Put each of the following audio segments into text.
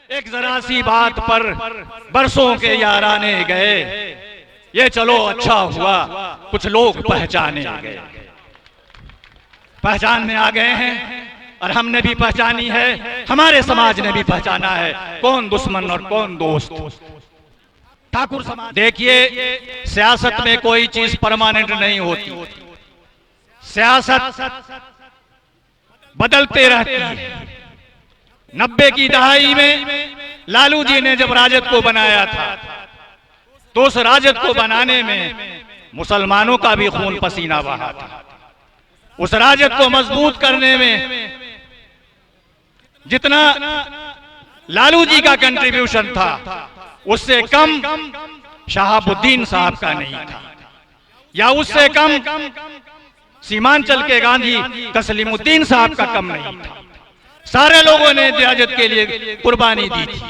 एक जरा सी बात पर बरसों के याराने गए, ये चलो अच्छा हुआ कुछ लोग पहचाने गए। पहचान में आ गए हैं और हमने भी पहचानी है, हमारे समाज ने भी पहचाना है कौन दुश्मन और कौन दोस्त। ठाकुर समाज देखिए, सियासत में कोई चीज परमानेंट नहीं होती, सियासत बदलते रहती है। 90 की दहाई में लालू जी ने जब राजद को बनाया था तो उस राजद को बनाने में मुसलमानों का भी खून पसीना बहा था। उस राजद को मजबूत करने में जितना लालू जी का कंट्रीब्यूशन था उससे कम शहाबुद्दीन साहब का नहीं था, या उससे कम सीमांचल के गांधी तस्लीमुद्दीन साहब का कम नहीं था। सारे लोगों ने राजद के लिए कुर्बानी दी थी,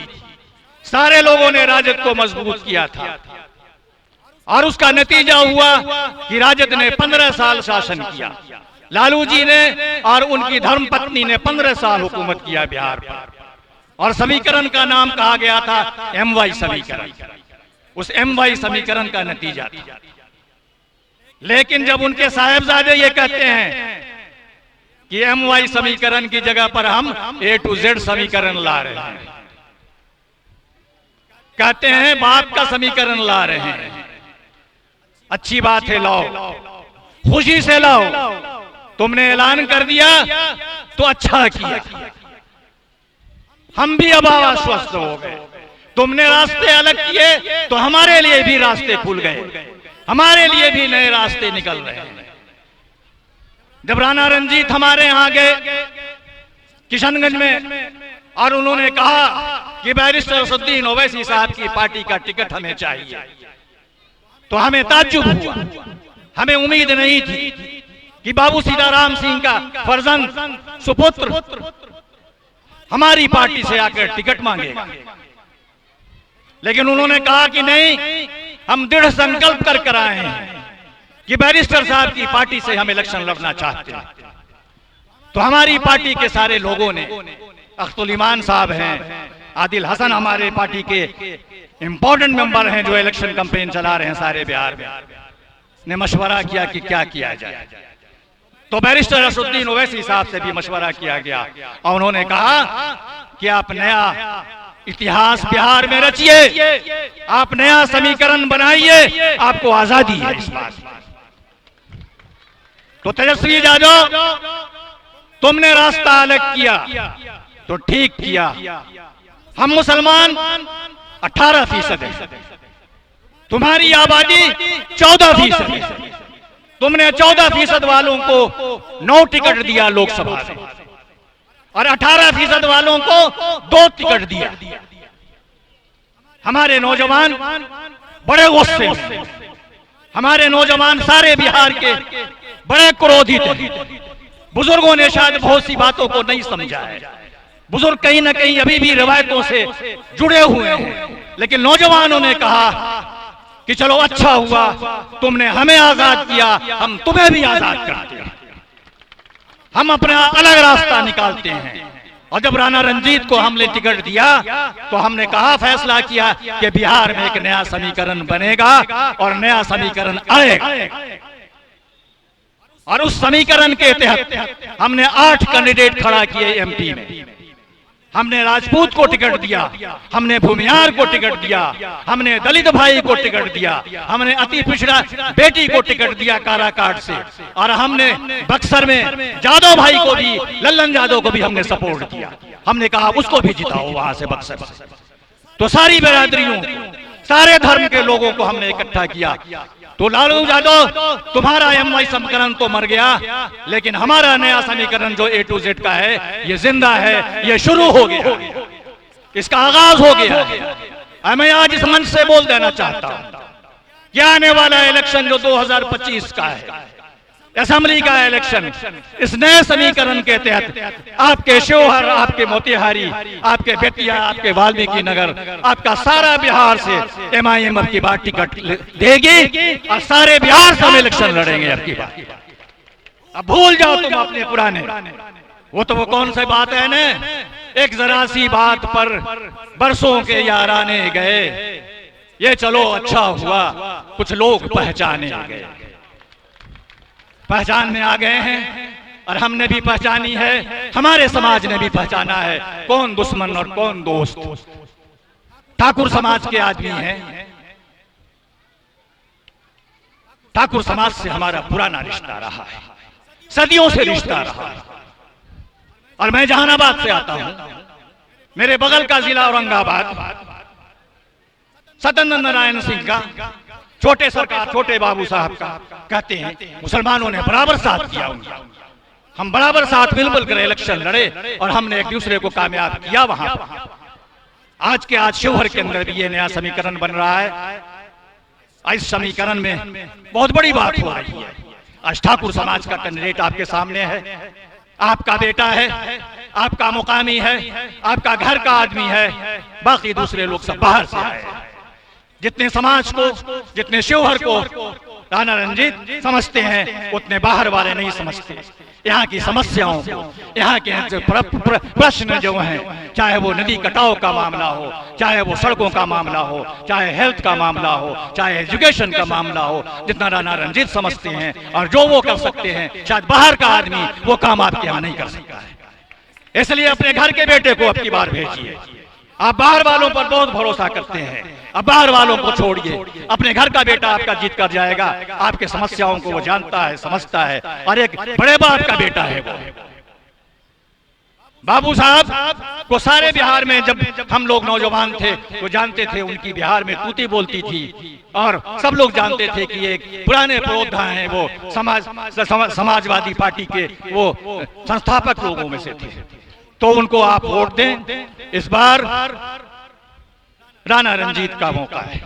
सारे लोगों ने राजद को मजबूत किया था और उसका नतीजा हुआ कि राजद ने 15 साल शासन किया। लालू जी ने और उनकी धर्मपत्नी ने 15 साल हुकूमत किया बिहार पर, और समीकरण का नाम कहा गया था MY समीकरण। उस MY समीकरण का नतीजा था। लेकिन जब उनके साहेबजादे ये कहते हैं कि MY समीकरण की जगह पर हम A to Z समीकरण ला रहे हैं, कहते हैं बाप का समीकरण ला रहे हैं, अच्छी बात है, लाओ, खुशी से लाओ। तुमने ऐलान कर दिया तो अच्छा किया, हम भी अब आश्वस्त हो गए। तुमने रास्ते अलग किए तो हमारे लिए भी रास्ते खुल गए, हमारे लिए भी नए रास्ते निकल रहे हैं। जब राणा रंजीत हमारे यहां गए किशनगंज में और उन्होंने कहा कि बैरिस्टर असदुद्दीन ओवैसी साहब की पार्टी का टिकट हमें चाहिए, तो हमें ताज्जुब हुआ, हमें उम्मीद नहीं थी कि बाबू सीताराम सिंह का फर्जंद सुपुत्र हमारी पार्टी से आकर टिकट मांगेगा। लेकिन उन्होंने कहा कि नहीं, हम दृढ़ संकल्प कर आए हैं कि बैरिस्टर साहब की पार्टी से हम इलेक्शन लड़ना चाहते हैं। तो हमारी पार्टी के सारे लोगों ने, अख्तुल ईमान साहब हैं, आदिल हसन हमारे पार्टी के इंपॉर्टेंट मेंबर हैं जो इलेक्शन कैंपेन चला रहे हैं सारे बिहार में, ने मशवरा किया कि क्या किया जाए। तो बैरिस्टर असदुद्दीन ओवैसी साहब से भी मशवरा किया गया और उन्होंने कहा कि आप नया इतिहास बिहार में रचिए, आप नया समीकरण बनाइए, आपको आजादी है इस बात। तो तेजस्वी यादव, तुमने रास्ता अलग किया तो ठीक किया। हम मुसलमान 18% है, तुम्हारी आबादी 14% है। तुमने 14% वालों को 9 टिकट दिया लोकसभा में और 18% वालों को 2 टिकट दिया। हमारे नौजवान बड़े गुस्से में, हमारे नौजवान सारे बिहार के बड़े क्रोधित हैं। बुजुर्गों ने शायद बहुत सी बातों को नहीं समझा है, बुजुर्ग कहीं ना कहीं अभी भी रिवायतों से जुड़े हुए हैं, लेकिन नौजवानों ने कहा कि चलो अच्छा हुआ तुमने हमें आजाद किया, हम तुम्हें भी आजाद करते हैं, हम अपना अलग रास्ता निकालते हैं। और जब राणा रंजीत को हमने टिकट दिया तो हमने कहा, फैसला किया कि बिहार में एक नया समीकरण बनेगा और नया समीकरण आएगा। और उस समीकरण के तहत हमने 8 कैंडिडेट खड़ा किए MP में। हमने राजपूत को टिकट दिया, हमने भूमिहार को टिकट दिया, हमने दलित भाई को टिकट दिया, हमने अति पिछड़ा बेटी को टिकट दिया काराकाट से, और हमने बक्सर में जादव भाई को भी, लल्लन यादव को भी हमने सपोर्ट किया। हमने कहा उसको भी जिताओ वहां से बक्सर। तो सारी बिरादरियों, सारे धर्म के लोगों को हमने इकट्ठा किया। तो लालू यादव, तुम्हारा MY समीकरण तो मर गया, लेकिन हमारा नया समीकरण जो A to Z का है ये जिंदा है, ये शुरू हो गया, इसका आगाज हो गया। मैं आज इस मंच से बोल देना चाहता हूं कि आने वाला इलेक्शन जो 2025 का है, असेंबली का इलेक्शन, इस नए समीकरण के तहत आपके शिवहर, आपके मोतिहारी, आपके बेतिया, आपके वाल्मीकि नगर, आपका सारा बिहार से MIM अब की बार टिकट देगी और सारे बिहार से हम इलेक्शन लड़ेंगे अब की बार। अब भूल जाओ तुम अपने पुराने, वो तो वो कौन सी बात है ना एक जरा सी बात पर बरसों के याराने गए, ये चलो अच्छा हुआ कुछ लोग पहचाने गए। पहचानने आ गए हैं और हमने भी पहचानी है, हमारे समाज ने भी पहचाना है कौन दुश्मन और कौन दोस्त। ठाकुर समाज के आदमी हैं, ठाकुर समाज से हमारा पुराना रिश्ता रहा है, सदियों से रिश्ता रहा है। और मैं जहानाबाद से आता हूं, मेरे बगल का जिला औरंगाबाद, सत्येंद्र नारायण सिंह का, छोटे सरकार छोटे बाबू साहब का, कहते हैं मुसलमानों ने बराबर साथ किया उनका, हम बराबर साथ मिलजुल कर इलेक्शन लड़े और हमने एक दूसरे को कामयाब किया। वहां आज के आज शिवहर के अंदर भी ये नया समीकरण बन रहा है। इस समीकरण में बहुत बड़ी बात हो रही है। आज ठाकुर समाज का कैंडिडेट आपके सामने है, आपका बेटा है, आपका मुकामी है, आपका घर का आदमी है, बाकी दूसरे लोग सब बाहर से आए। जितने समाज को, जितने शिवहर को राणा रंजीत समझते हैं, उतने बाहर वाले नहीं समझते। यहाँ की समस्याओं को, यहाँ के प्रश्न जो हैं, चाहे वो नदी कटाव का मामला हो, चाहे वो सड़कों का मामला हो, चाहे हेल्थ का मामला हो, चाहे एजुकेशन का मामला हो, जितना राणा रंजीत समझते हैं और जो वो कर सकते हैं, शायद बाहर का आदमी वो काम आपके यहाँ नहीं कर सकता है। इसलिए अपने घर के बेटे को अब की बार भेजिए। आप बाहर वालों पर बहुत भरोसा करते हैं, अब बाहर वालों को छोड़िए, अपने घर का बेटा आपका जीत कर जाएगा। आपके समस्याओं को वो जानता है, समझता है, और एक बड़े बाप का बेटा है वो। बाबू साहब को सारे बिहार में जब हम लोग नौजवान थे तो जानते थे, उनकी बिहार में तूती बोलती थी और सब लोग जानते थे कि एक पुराने पुरोधा हैं, वो समाजवादी पार्टी के वो संस्थापक लोगों में से थे। तो उनको आप वोट दें। इस बार राणा रंजीत का मौका है।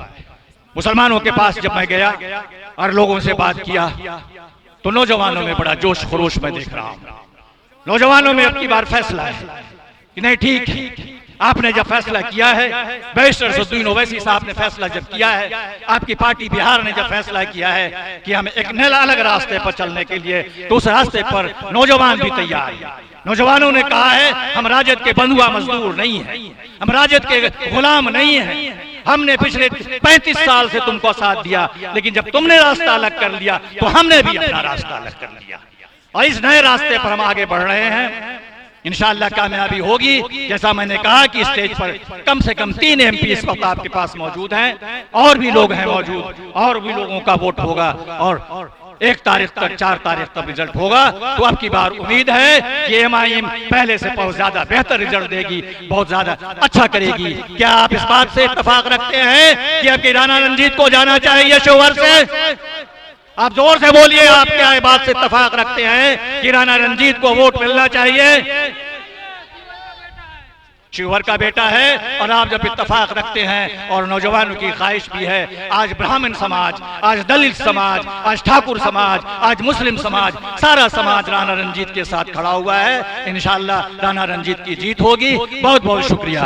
मुसलमानों के पास जब मैं गया और लोगों से बात किया तो नौजवानों में बड़ा जोश खरोश मैं देख रहा हूं। नौजवानों में अब की बार फैसला है कि नहीं, ठीक आपने जब फैसला किया है, बैरिस्टर सद्दुद्दीन ओवैसी साहब ने फैसला जब किया है, आपकी पार्टी बिहार ने जब फैसला किया है कि हम एक नए अलग रास्ते पर चलने के लिए, तो उस रास्ते पर नौजवान भी तैयार है। नौजवानों ने कहा है हम राजद के बंधुआ मजदूर नहीं है, हम राजद के गुलाम नहीं है। हमने पिछले 35 साल से तुमको साथ दिया, लेकिन जब तुमने रास्ता अलग कर लिया तो हमने भी अपना रास्ता अलग कर लिया और इस नए रास्ते पर हम आगे बढ़ रहे हैं। इंशाअल्लाह कामयाबी होगी। जैसा मैंने कहा कि स्टेज पर कम से कम 3 MP इस वक्त आपके पास मौजूद हैं, और भी लोग हैं मौजूद, और भी लोगों का वोट होगा और 1 तारीख तक 4 तारीख तक रिजल्ट होगा। तो अब की बार उम्मीद है कि MIM पहले से बहुत ज्यादा बेहतर रिजल्ट देगी, बहुत ज्यादा अच्छा करेगी। क्या आप इस बात से इत्तेफाक रखते हैं कि अब की राणा रंजीत को जाना चाहिए शिवहर से? आप जोर से बोलिए, आप क्या इस बात से इत्तेफाक रखते हैं कि राणा रंजीत को वोट मिलना चाहिए? शिवहर का बेटा है और आप जब इत्तेफाक रखते हैं और नौजवानों की ख्वाहिश भी है, आज ब्राह्मण समाज, आज दलित समाज, आज ठाकुर समाज, आज मुस्लिम समाज, सारा समाज राणा रंजीत के साथ खड़ा हुआ है। इंशाअल्लाह राणा रंजीत की जीत होगी। बहुत बहुत शुक्रिया।